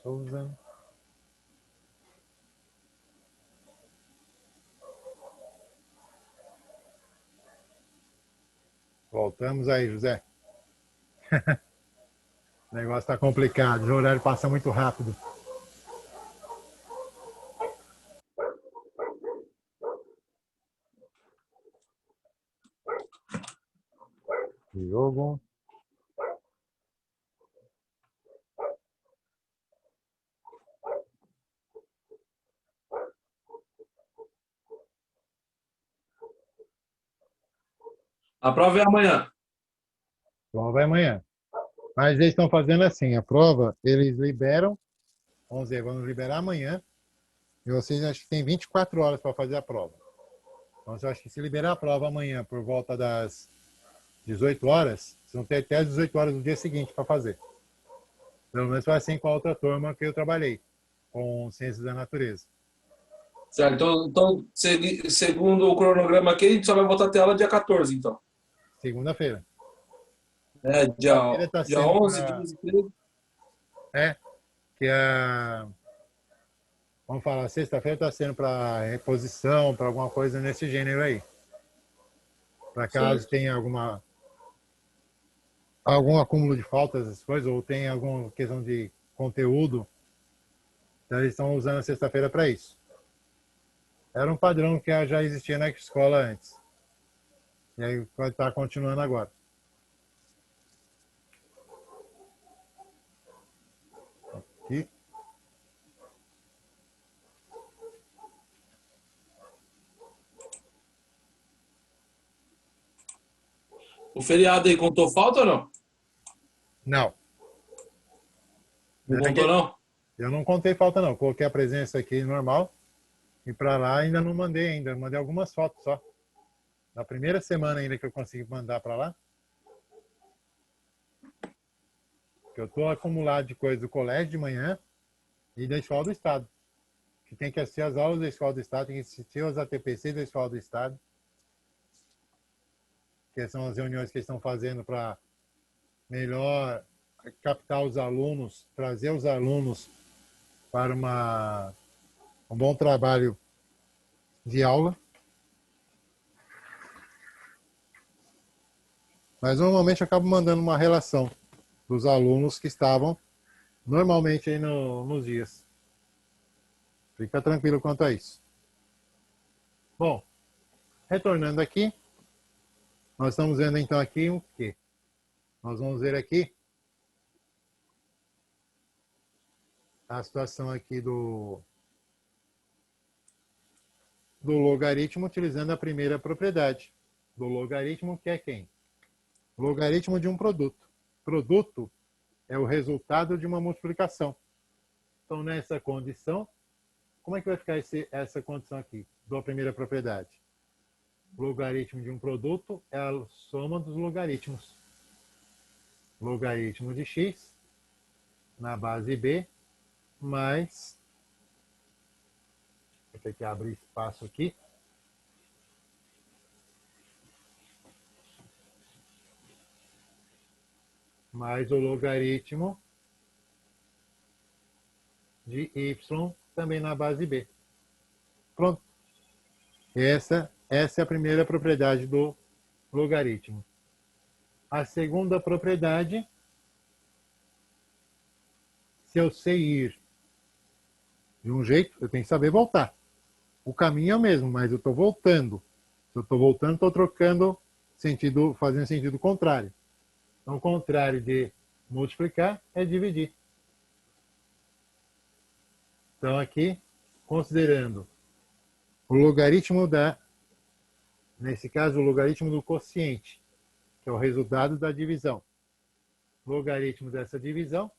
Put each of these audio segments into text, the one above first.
Souza. Voltamos aí, José. O negócio está complicado, o horário passa muito rápido. Jogo. A prova é amanhã. Prova é amanhã. Mas eles estão fazendo assim, a prova, eles liberam, vamos dizer, vamos liberar amanhã, e vocês acho que tem 24 horas para fazer a prova. Então, eu acho que se liberar a prova amanhã por volta das 18 horas, vocês vão ter até as 18 horas do dia seguinte para fazer. Pelo menos foi assim com a outra turma que eu trabalhei, com Ciências da Natureza. Certo? Então, segundo o cronograma aqui, a gente só vai voltar a tela dia 14, então. Segunda-feira. É, Segunda-feira está dia sendo 11, para... 12, 13. É, que a... Vamos falar, sexta-feira está sendo para reposição, para alguma coisa nesse gênero aí. Para caso Certo. tenha algum acúmulo de faltas, essas coisas, ou tenha alguma questão de conteúdo, então eles estão usando a sexta-feira para isso. Era um padrão que já existia na escola antes. E aí vai estar continuando agora. Aqui. O feriado aí contou falta ou não? Não. Não contou, não? Eu não contei falta, não. Coloquei a presença aqui normal. E para lá ainda não mandei ainda. Mandei algumas fotos só. Na primeira semana ainda que eu consegui mandar para lá. Que eu estou acumulado de coisa do colégio de manhã e da escola do estado. Que tem que assistir as aulas da escola do estado, tem que assistir os ATPC da escola do estado. Que são as reuniões que eles estão fazendo para melhor captar os alunos, trazer os alunos para um bom trabalho de aula. Mas normalmente eu acabo mandando uma relação dos alunos que estavam normalmente aí nos dias. Fica tranquilo quanto a isso. Bom, retornando aqui, nós estamos vendo então aqui o quê? Nós vamos ver aqui a situação aqui do logaritmo utilizando a primeira propriedade do logaritmo, que é quem? Logaritmo de um produto. Produto é o resultado de uma multiplicação. Então, nessa condição, como é que vai ficar essa condição aqui, da primeira propriedade? O logaritmo de um produto é a soma dos logaritmos. Logaritmo de x na base b mais... Vou ter que abrir espaço aqui. Mais o logaritmo de y também na base b. Pronto. Essa é a primeira propriedade do logaritmo. A segunda propriedade, se eu sei ir de um jeito, eu tenho que saber voltar. O caminho é o mesmo, mas eu estou voltando. Se eu estou voltando, estou trocando sentido, fazendo sentido contrário. Então, o contrário de multiplicar é dividir. Então, aqui, considerando o logaritmo nesse caso, o logaritmo do quociente, que é o resultado da divisão. O logaritmo dessa divisão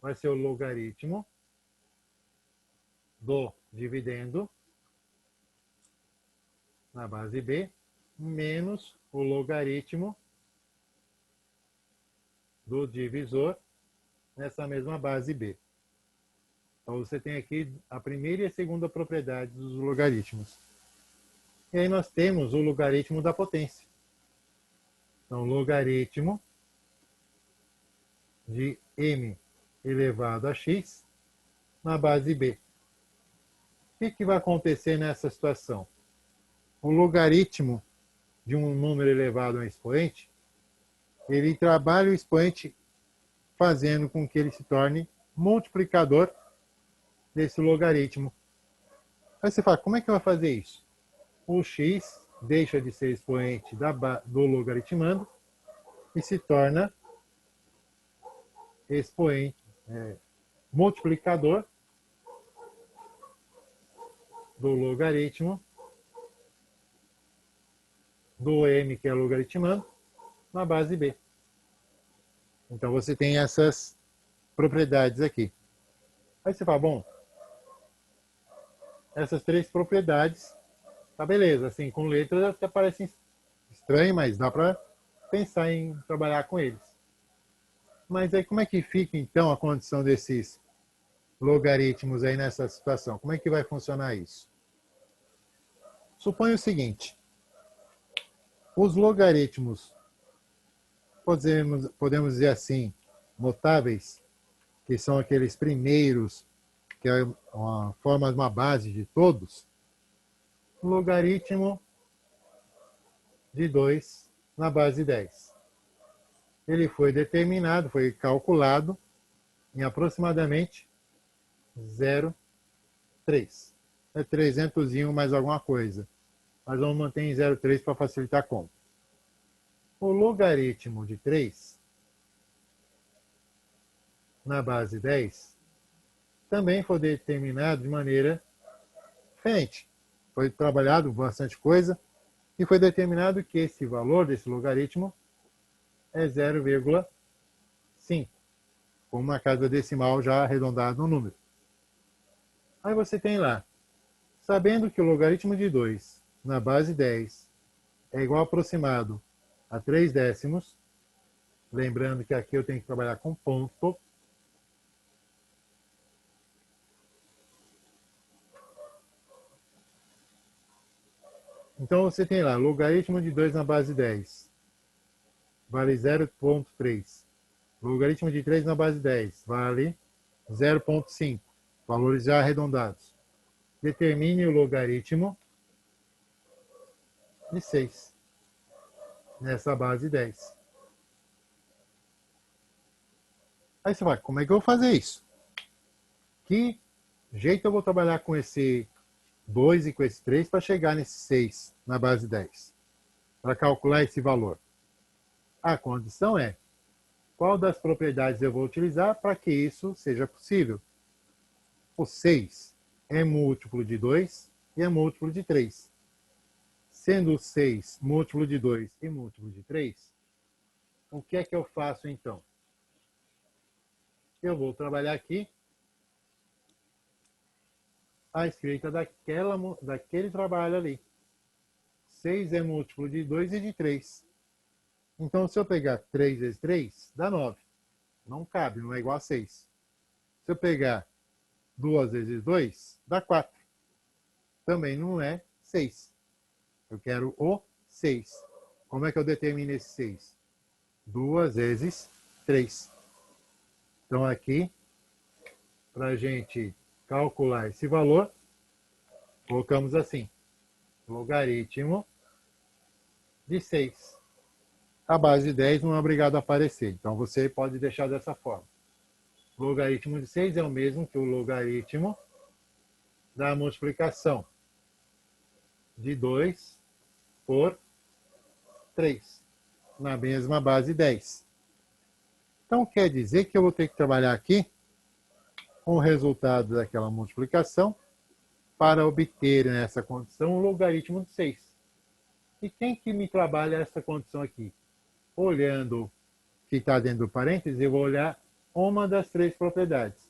vai ser o logaritmo do dividendo na base b menos o logaritmo do divisor nessa mesma base b. Então você tem aqui a primeira e a segunda propriedade dos logaritmos. E aí nós temos o logaritmo da potência. Então, logaritmo de m elevado a x na base B. O que vai acontecer nessa situação? O logaritmo de um número elevado a um expoente, ele trabalha o expoente fazendo com que ele se torne multiplicador desse logaritmo. Aí você fala, como é que vai fazer isso? O x deixa de ser expoente do logaritmando e se torna expoente, multiplicador do logaritmo do m, que é logaritmando, na base B. Então você tem essas propriedades aqui. Aí você fala, bom, essas três propriedades, tá beleza, assim, com letras até parecem estranho, mas dá para pensar em trabalhar com eles. Mas aí como é que fica então a condição desses logaritmos aí nessa situação? Como é que vai funcionar isso? Suponha o seguinte, os logaritmos, podemos dizer assim, notáveis, que são aqueles primeiros, que é uma base de todos, o logaritmo de 2 na base 10. Ele foi determinado, foi calculado em aproximadamente 0,3. É 300 mais alguma coisa. Mas vamos manter em 0,3 para facilitar a conta. O logaritmo de 3 na base 10 também foi determinado de maneira diferente. Foi trabalhado bastante coisa e foi determinado que esse valor desse logaritmo é 0,5, com uma casa decimal já arredondada no número. Aí você tem lá, sabendo que o logaritmo de 2 na base 10 é igual aproximado a 3 décimos, lembrando que aqui eu tenho que trabalhar com ponto, então você tem lá, logaritmo de 2 na base 10 vale 0,3. Logaritmo de 3 na base 10 vale 0,5. Valores já arredondados. Determine o logaritmo de 6 nessa base 10. Aí você vai, como é que eu vou fazer isso? Que jeito eu vou trabalhar com esse 2 e com esse 3 para chegar nesse 6 na base 10? Para calcular esse valor. A condição é qual das propriedades eu vou utilizar para que isso seja possível. O 6 é múltiplo de 2 e é múltiplo de 3. Sendo o 6 múltiplo de 2 e múltiplo de 3, o que é que eu faço então? Eu vou trabalhar aqui a escrita daquele trabalho ali. 6 é múltiplo de 2 e de 3. Então, se eu pegar 3 vezes 3, dá 9. Não cabe, não é igual a 6. Se eu pegar 2 vezes 2, dá 4. Também não é 6. Eu quero o 6. Como é que eu determino esse 6? 2 vezes 3. Então, aqui, para a gente calcular esse valor, colocamos assim, logaritmo de 6. A base de 10 não é obrigado a aparecer, então você pode deixar dessa forma. O logaritmo de 6 é o mesmo que o logaritmo da multiplicação de 2 por 3, na mesma base 10. Então, quer dizer que eu vou ter que trabalhar aqui com o resultado daquela multiplicação para obter nessa condição o logaritmo de 6. E quem que me trabalha essa condição aqui? Olhando o que está dentro do parênteses, eu vou olhar uma das três propriedades.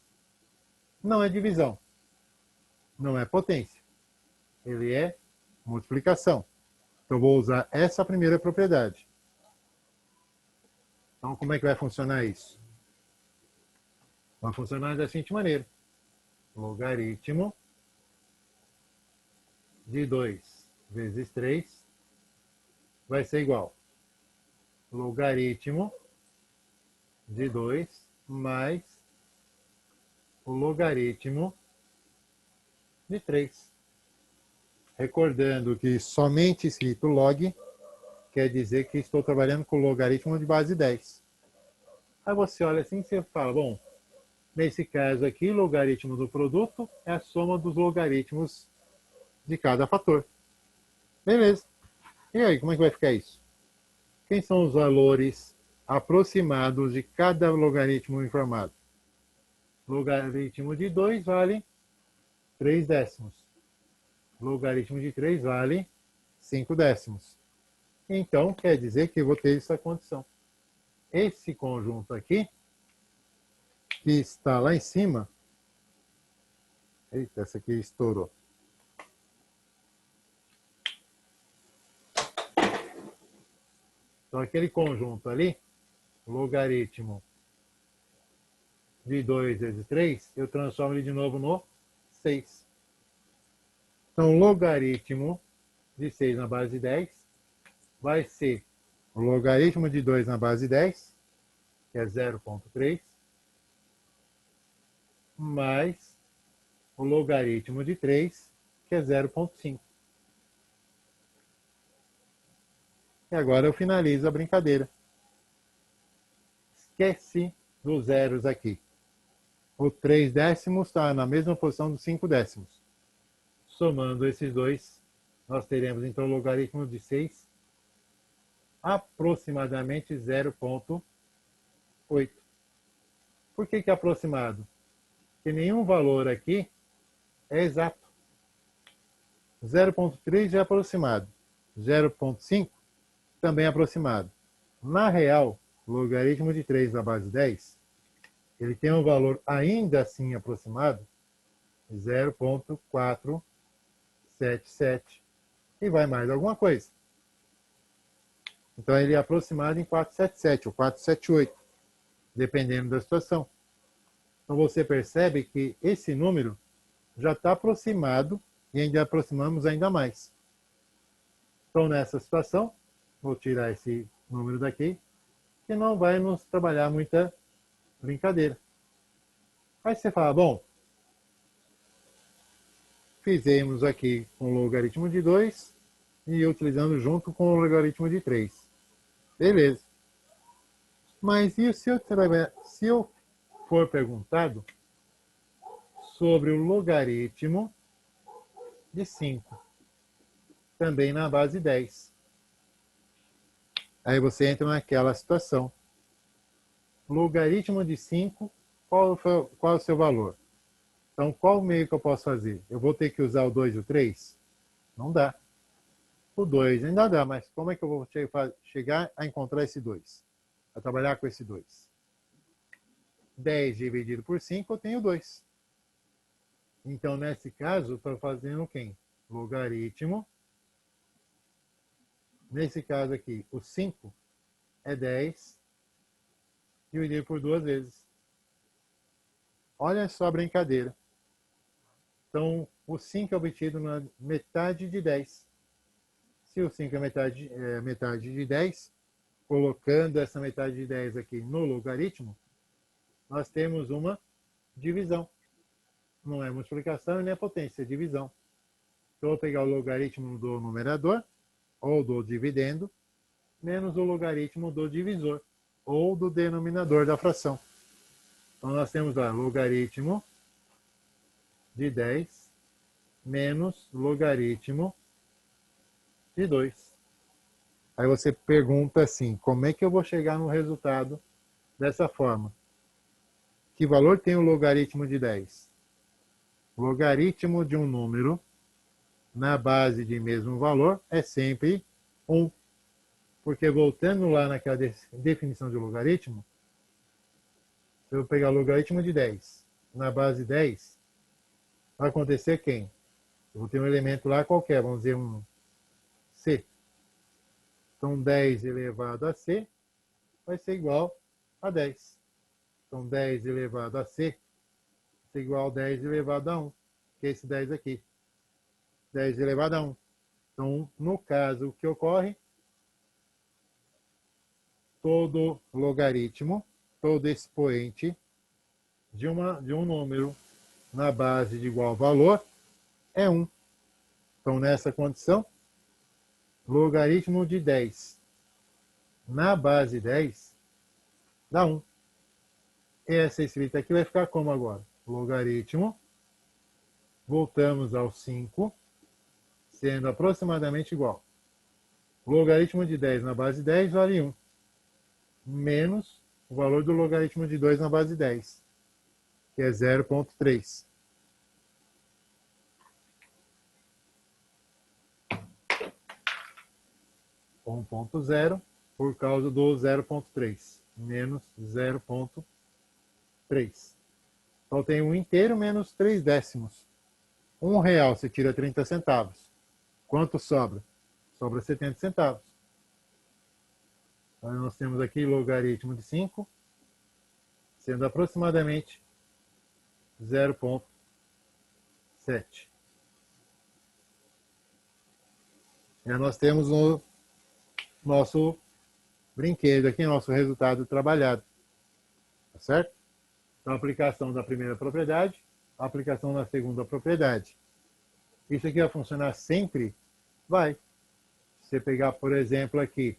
Não é divisão, não é potência, ele é multiplicação. Então, eu vou usar essa primeira propriedade. Então, como é que vai funcionar isso? Vai funcionar da seguinte maneira. Logaritmo de 2 vezes 3 vai ser igual logaritmo de 2 mais o logaritmo de 3. Recordando que somente escrito log quer dizer que estou trabalhando com o logaritmo de base 10. Aí você olha assim e você fala, bom, nesse caso aqui, o logaritmo do produto é a soma dos logaritmos de cada fator. Beleza. E aí, como é que vai ficar isso? Quem são os valores aproximados de cada logaritmo informado? Logaritmo de 2 vale 3 décimos. Logaritmo de 3 vale 5 décimos. Então, quer dizer que eu vou ter essa condição. Esse conjunto aqui, que está lá em cima... Eita, essa aqui estourou. Então, aquele conjunto ali, logaritmo de 2 vezes 3, eu transformo ele de novo no 6. Então, logaritmo de 6 na base de 10 vai ser o logaritmo de 2 na base de 10, que é 0,3, mais o logaritmo de 3, que é 0,5. E agora eu finalizo a brincadeira. Esquece dos zeros aqui. O 3 décimos está na mesma posição dos 5 décimos. Somando esses dois, nós teremos então o logaritmo de 6, aproximadamente 0,8. Por que aproximado? Porque nenhum valor aqui é exato. 0,3 é aproximado. 0,5 também é aproximado. Na real, o logaritmo de 3 na base 10, ele tem um valor ainda assim aproximado, 0,477. E vai mais alguma coisa. Então ele é aproximado em 477 ou 478, dependendo da situação. Então você percebe que esse número já está aproximado e ainda aproximamos ainda mais. Então nessa situação, vou tirar esse número daqui, que não vai nos trabalhar muita brincadeira. Aí você fala, bom, fizemos aqui com o logaritmo de 2 e utilizando junto com o logaritmo de 3. Beleza. Mas e se eu for perguntado sobre o logaritmo de 5, também na base 10? Aí você entra naquela situação. Logaritmo de 5, qual é o seu valor? Então, qual meio que eu posso fazer? Eu vou ter que usar o 2 e o 3? Não dá. O 2 ainda dá, mas como é que eu vou chegar a encontrar esse 2? A trabalhar com esse 2? 10 dividido por 5, eu tenho 2. Então, nesse caso, estou fazendo quem? Logaritmo. Nesse caso aqui, o 5 é 10 dividido por 2 vezes. Olha só a brincadeira. Então, o 5 é obtido na metade de 10. Se o 5 é metade de 10, colocando essa metade de 10 aqui no logaritmo, nós temos uma divisão. Não é multiplicação e nem é potência, é divisão. Então, eu vou pegar o logaritmo do numerador, ou do dividendo, menos o logaritmo do divisor, ou do denominador da fração. Então, nós temos lá logaritmo de 10 menos logaritmo de 2. Aí você pergunta assim, como é que eu vou chegar no resultado dessa forma? Que valor tem o logaritmo de 10? O logaritmo de um número na base de mesmo valor é sempre 1. Porque voltando lá naquela definição de logaritmo, eu vou pegar o logaritmo de 10 na base 10, vai acontecer quem? Eu vou ter um elemento lá qualquer, vamos dizer um C. Então 10 elevado a C vai ser igual a 10. Então 10 elevado a C vai ser igual a 10 elevado a 1, que é esse 10 aqui. 10 elevado a 1. Então, no caso, o que ocorre? Todo logaritmo, todo expoente de um número na base de igual valor é 1. Então, nessa condição, logaritmo de 10 na base 10 dá 1. Essa escrita aqui vai ficar como agora? Logaritmo, voltamos ao 5, sendo aproximadamente igual. O logaritmo de 10 na base 10 vale 1, menos o valor do logaritmo de 2 na base 10, que é 0,3. Com 1,0 por causa do 0,3, menos 0,3. Então tem 1 inteiro menos 3 décimos. R$1 você tira 30 centavos. Quanto sobra? Sobra 70 centavos. Então nós temos aqui logaritmo de 5, sendo aproximadamente 0,7. E aí nós temos o nosso brinquedo aqui, nosso resultado trabalhado. Tá certo? Então, a aplicação da primeira propriedade, a aplicação da segunda propriedade. Isso aqui vai funcionar sempre? Vai. Se você pegar, por exemplo, aqui,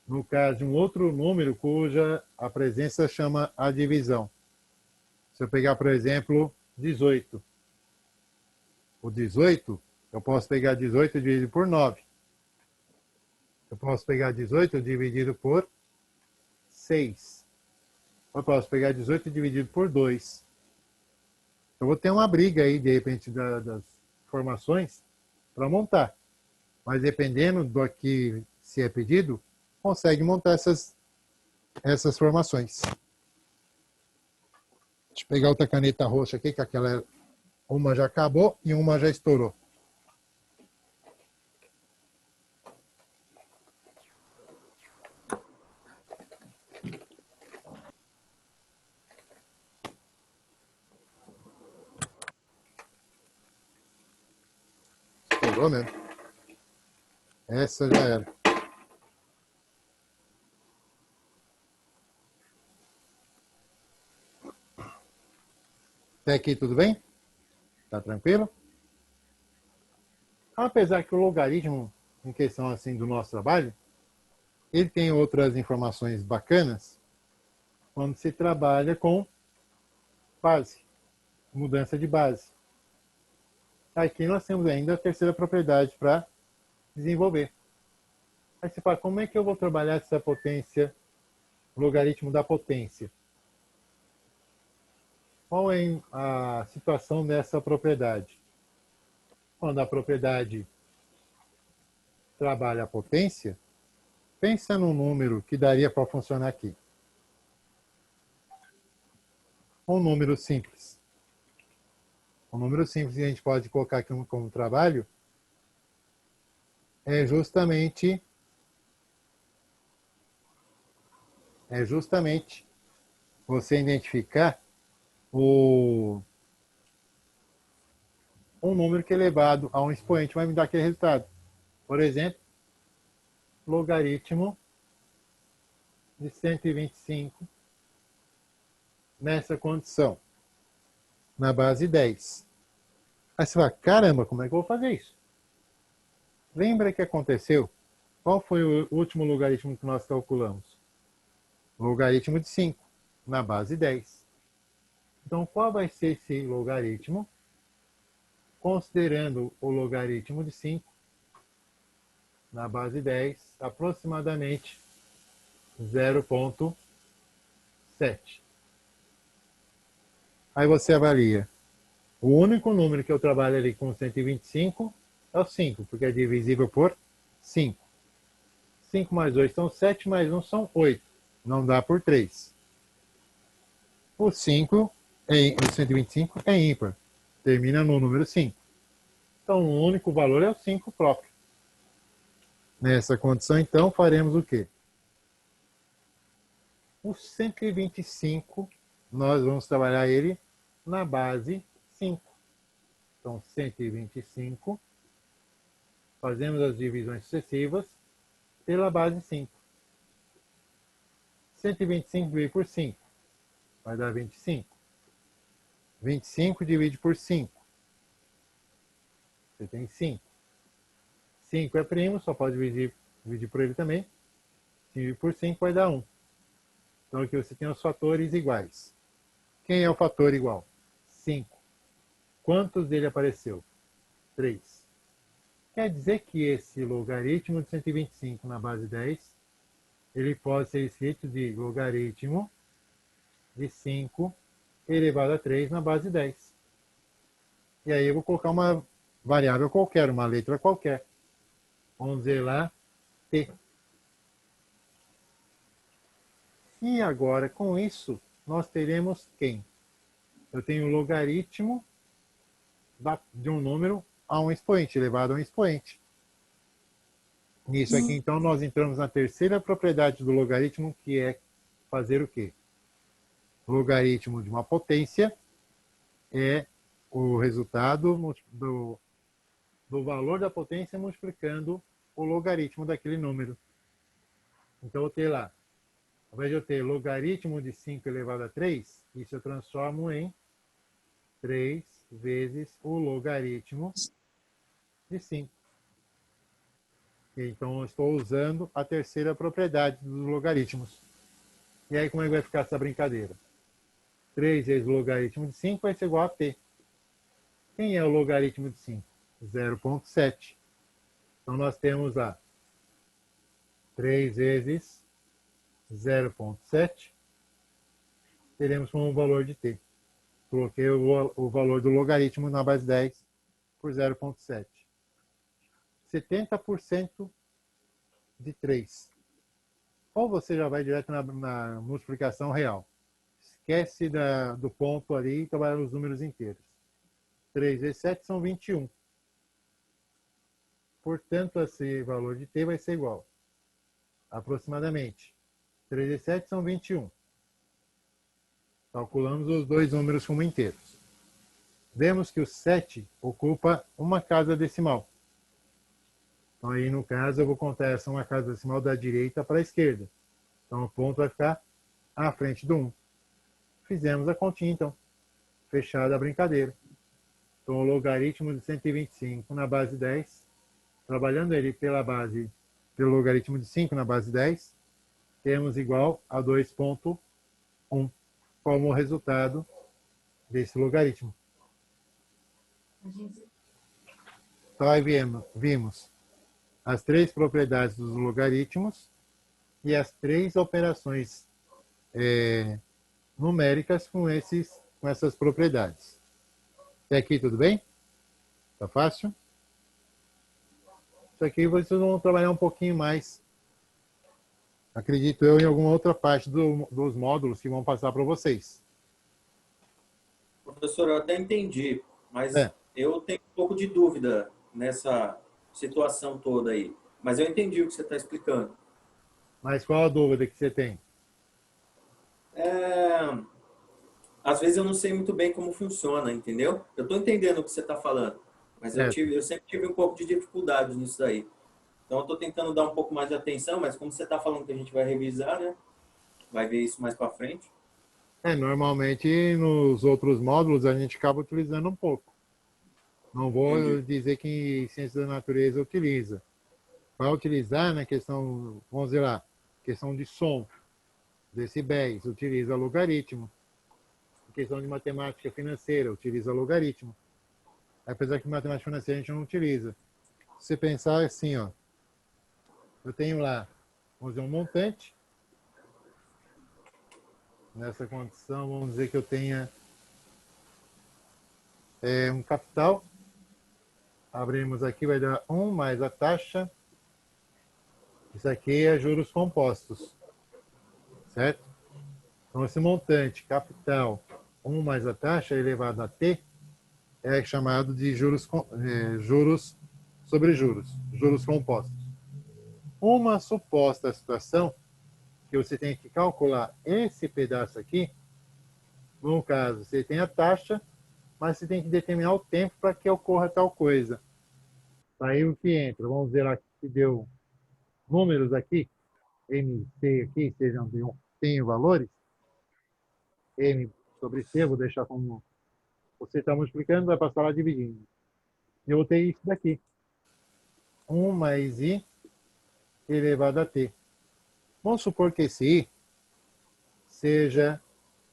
no caso de um outro número cuja a presença chama a divisão. Se eu pegar, por exemplo, 18. O 18, eu posso pegar 18 dividido por 9. Eu posso pegar 18 dividido por 6. Eu posso pegar 18 dividido por 2. Eu vou ter uma briga aí, de repente, das informações para montar. Mas dependendo do que se é pedido, consegue montar essas formações. Deixa eu pegar outra caneta roxa aqui, que aquela uma já acabou e uma já estourou. Estourou mesmo. Essa já era. Até aqui tudo bem? Tá tranquilo? Apesar que o logaritmo, em questão assim do nosso trabalho, ele tem outras informações bacanas quando se trabalha com base, mudança de base. Aqui nós temos ainda a terceira propriedade para desenvolver. Aí você fala, como é que eu vou trabalhar essa potência, o logaritmo da potência? Qual é a situação dessa propriedade? Quando a propriedade trabalha a potência, pensa num número que daria para funcionar aqui. Um número simples. Um número simples que a gente pode colocar aqui como trabalho é justamente você identificar um número que elevado a um expoente vai me dar aquele resultado. Por exemplo, logaritmo de 125 nessa condição, na base 10. Aí você fala, caramba, como é que eu vou fazer isso? Lembra que aconteceu? Qual foi o último logaritmo que nós calculamos? Logaritmo de 5, na base 10. Então, qual vai ser esse logaritmo? Considerando o logaritmo de 5, na base 10, aproximadamente 0,7. Aí você avalia. O único número que eu trabalho ali com 125 é o 5, porque é divisível por 5. 5 mais 2 são 7, mais 1 são 8. Não dá por 3. O 125 é ímpar. Termina no número 5. Então, o único valor é o 5 próprio. Nessa condição, então, faremos o quê? O 125, nós vamos trabalhar ele na base 5. Então, 125, fazemos as divisões sucessivas pela base 5. 125 dividido por 5 vai dar 25. 25 divide por 5. Você tem 5. 5 é primo, só pode dividir por ele também. Dividir por 5 vai dar 1. Então aqui você tem os fatores iguais. Quem é o fator igual? 5. Quantos dele apareceu? 3. Quer dizer que esse logaritmo de 125 na base 10, ele pode ser escrito de logaritmo de 5 elevado a 3 na base 10. E aí eu vou colocar uma variável qualquer, uma letra qualquer. Vamos dizer lá, t. E agora, com isso, nós teremos quem? Eu tenho o logaritmo de um número a um expoente, elevado a um expoente. Nisso aqui, então, nós entramos na terceira propriedade do logaritmo, que é fazer o quê? O logaritmo de uma potência é o resultado do valor da potência multiplicando o logaritmo daquele número. Então, eu tenho lá, ao invés de eu ter logaritmo de 5 elevado a 3, isso eu transformo em 3 vezes o logaritmo de 5. Então, eu estou usando a terceira propriedade dos logaritmos. E aí, como é que vai ficar essa brincadeira? 3 vezes o logaritmo de 5 vai ser igual a t. Quem é o logaritmo de 5? 0,7. Então, nós temos lá 3 vezes 0,7. Teremos como valor de t. Coloquei o valor do logaritmo na base 10 por 0,7. 70% de 3. Ou você já vai direto na multiplicação real. Esquece do ponto ali e trabalha os números inteiros. 3 vezes 7 são 21. Portanto, esse valor de t vai ser igual, aproximadamente, 3 vezes 7 são 21. Calculamos os dois números como inteiros. Vemos que o 7 ocupa uma casa decimal. Então, aí, no caso, eu vou contar essa uma casa decimal da direita para a esquerda. Então, o ponto vai ficar à frente do 1. Fizemos a continha, então. Fechada a brincadeira. Então, o logaritmo de 125 na base 10, trabalhando ele pelo logaritmo de 5 na base 10, temos igual a 2,1 como resultado desse logaritmo. Então, aí vimos as três propriedades dos logaritmos e as três operações numéricas com essas propriedades. Até aqui tudo bem? Tá fácil? Isso aqui vocês vão trabalhar um pouquinho mais, acredito eu, em alguma outra parte dos módulos que vão passar para vocês. Professor, eu até entendi, mas eu tenho um pouco de dúvida nessa situação toda aí. Mas eu entendi o que você está explicando. Mas qual a dúvida que você tem? Às vezes eu não sei muito bem como funciona, entendeu? Eu estou entendendo o que você está falando, mas eu sempre tive um pouco de dificuldade nisso daí. Então eu estou tentando dar um pouco mais de atenção, mas como você está falando que a gente vai revisar, né? Vai ver isso mais para frente. Normalmente nos outros módulos a gente acaba utilizando um pouco. Não vou dizer que ciência da natureza utiliza. Para utilizar na questão, vamos dizer lá, questão de som, decibéis, utiliza logaritmo. Questão de matemática financeira, utiliza logaritmo. Apesar que matemática financeira a gente não utiliza. Se você pensar assim, ó, eu tenho lá, vamos dizer, um montante. Nessa condição, vamos dizer que eu tenha um capital. Abrimos aqui, vai dar 1 mais a taxa. Isso aqui é juros compostos. Certo? Então, esse montante, capital, 1 mais a taxa elevado a t, é chamado de juros sobre juros, juros compostos. Uma suposta situação que você tem que calcular esse pedaço aqui, no caso, você tem a taxa, mas você tem que determinar o tempo para que ocorra tal coisa. Aí o que entra? Vamos ver lá que deu números aqui, M, C aqui, tenham valores. M sobre C, vou deixar como Você está multiplicando, vai passar lá dividindo. Eu vou ter isso daqui. 1 mais i elevado a t. Vamos supor que esse i seja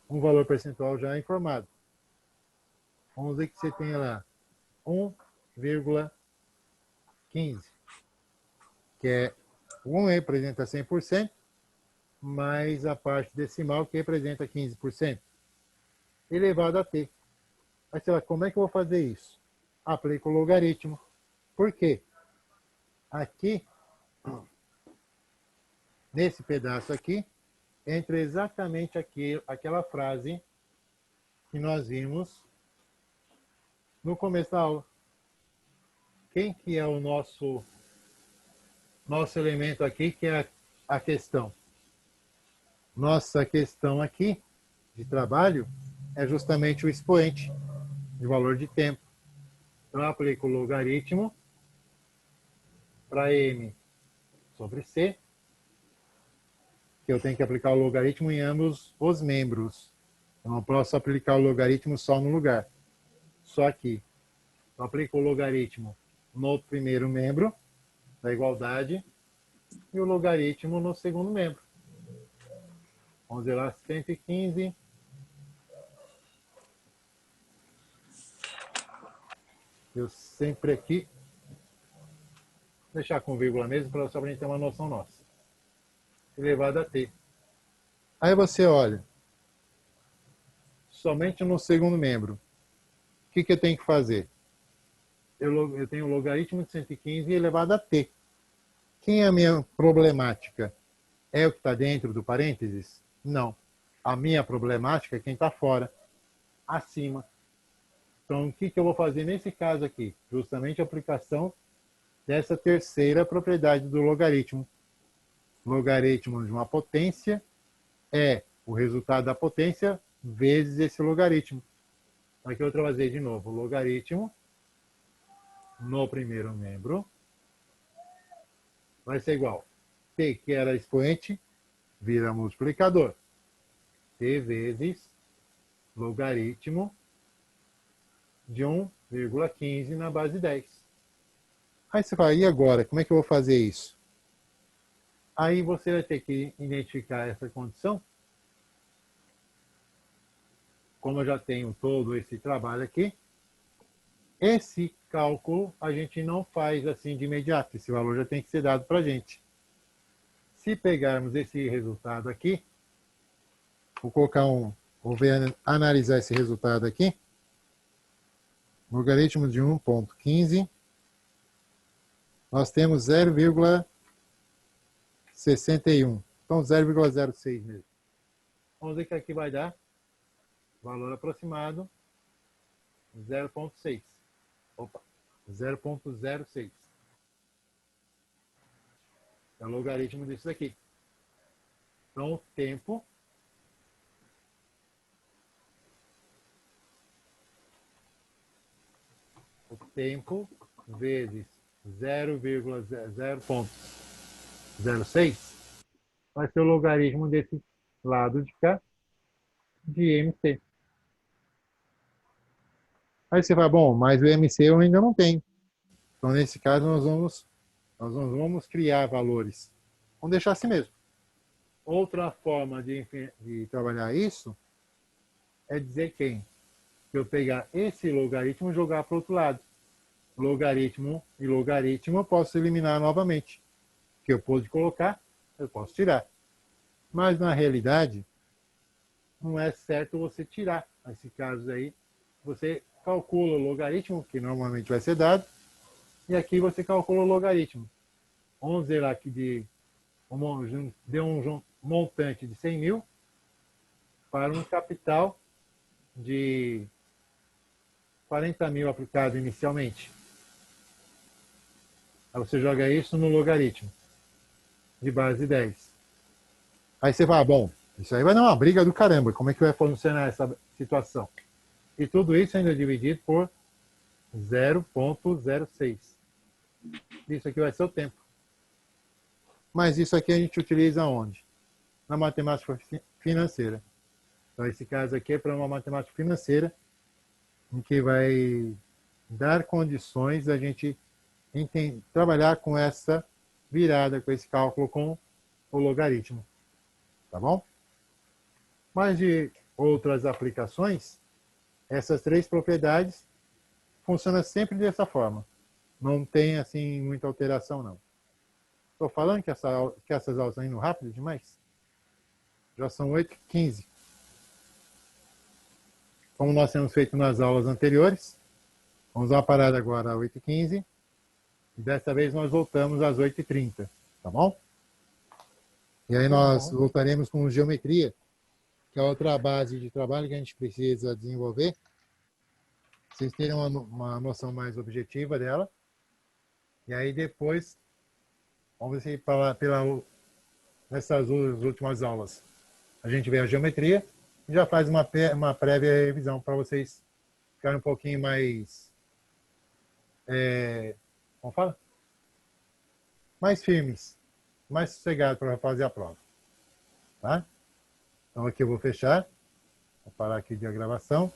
um valor percentual já informado. Vamos dizer que você tenha lá 1,15, que é 1 representa 100%, mais a parte decimal que representa 15%, elevado a t. Aí você vai, como é que eu vou fazer isso? Aplico o logaritmo. Por quê? Aqui, nesse pedaço aqui, entra exatamente aquela frase que nós vimos no começo da aula. Quem que é o nosso elemento aqui, que é a questão? Nossa questão aqui de trabalho é justamente o expoente de valor de tempo. Então, eu aplico o logaritmo para m sobre c, que eu tenho que aplicar o logaritmo em ambos os membros. Eu não posso aplicar o logaritmo só no lugar. Só que eu aplico o logaritmo no primeiro membro da igualdade e o logaritmo no segundo membro. Vamos ver lá, 115. Eu sempre aqui, deixar com vírgula mesmo, para só a gente ter uma noção nossa. Elevado a t. Aí você olha, somente no segundo membro. O que eu tenho que fazer? Eu tenho o logaritmo de 115 elevado a t. Quem é a minha problemática? É o que está dentro do parênteses? Não. A minha problemática é quem está fora, acima. Então, o que eu vou fazer nesse caso aqui? Justamente a aplicação dessa terceira propriedade do logaritmo. Logaritmo de uma potência é o resultado da potência vezes esse logaritmo. Aqui eu vou trazer de novo o logaritmo no primeiro membro. Vai ser igual. T, que era expoente, vira multiplicador. T vezes logaritmo de 1,15 na base 10. Aí você fala, e agora? Como é que eu vou fazer isso? Aí você vai ter que identificar essa condição. Como eu já tenho todo esse trabalho aqui, esse cálculo a gente não faz assim de imediato. Esse valor já tem que ser dado para a gente. Se pegarmos esse resultado aqui, vou colocar analisar esse resultado aqui. Logaritmo de 1,15. Nós temos 0,61. Então, 0,06 mesmo. Vamos ver que aqui vai dar valor aproximado 0,6. Opa, 0,06. É o logaritmo disso daqui. Então, o tempo vezes 0,06 vai ser o logaritmo desse lado de cá de MC. Aí você fala, bom, mas o MC eu ainda não tenho. Então, nesse caso, nós não vamos criar valores. Vamos deixar assim mesmo. Outra forma de trabalhar isso é dizer que eu pegar esse logaritmo e jogar para o outro lado. Logaritmo e logaritmo eu posso eliminar novamente. O que eu pude colocar, eu posso tirar. Mas, na realidade, não é certo você tirar. Nesse caso aí, você calcula o logaritmo, que normalmente vai ser dado, e aqui você calcula o logaritmo. Vamos dizer lá que deu um montante de 100 mil para um capital de 40 mil aplicado inicialmente. Aí você joga isso no logaritmo de base 10. Aí você fala, bom, isso aí vai dar uma briga do caramba. Como é que vai funcionar essa situação? E tudo isso ainda dividido por 0,06. Isso aqui vai ser o tempo. Mas isso aqui a gente utiliza onde? Na matemática financeira. Então, esse caso aqui é para uma matemática financeira em que vai dar condições da gente trabalhar com essa virada, com esse cálculo com o logaritmo. Tá bom? Mas de outras aplicações, essas três propriedades funcionam sempre dessa forma. Não tem, assim, muita alteração, não. Estou falando que essas aulas estão indo rápido demais? Já são 8h15. Como nós temos feito nas aulas anteriores, vamos dar uma parada agora às 8h15. E dessa vez nós voltamos às 8h30. Tá bom? E aí nós voltaremos com geometria, que é outra base de trabalho que a gente precisa desenvolver. Vocês terem uma noção mais objetiva dela. E aí depois, vamos ver se nessas últimas aulas a gente vê a geometria e já faz uma prévia revisão para vocês ficarem um pouquinho mais, como fala? Mais firmes, mais sossegados para fazer a prova. Tá? Então aqui eu vou fechar, vou parar aqui de gravação.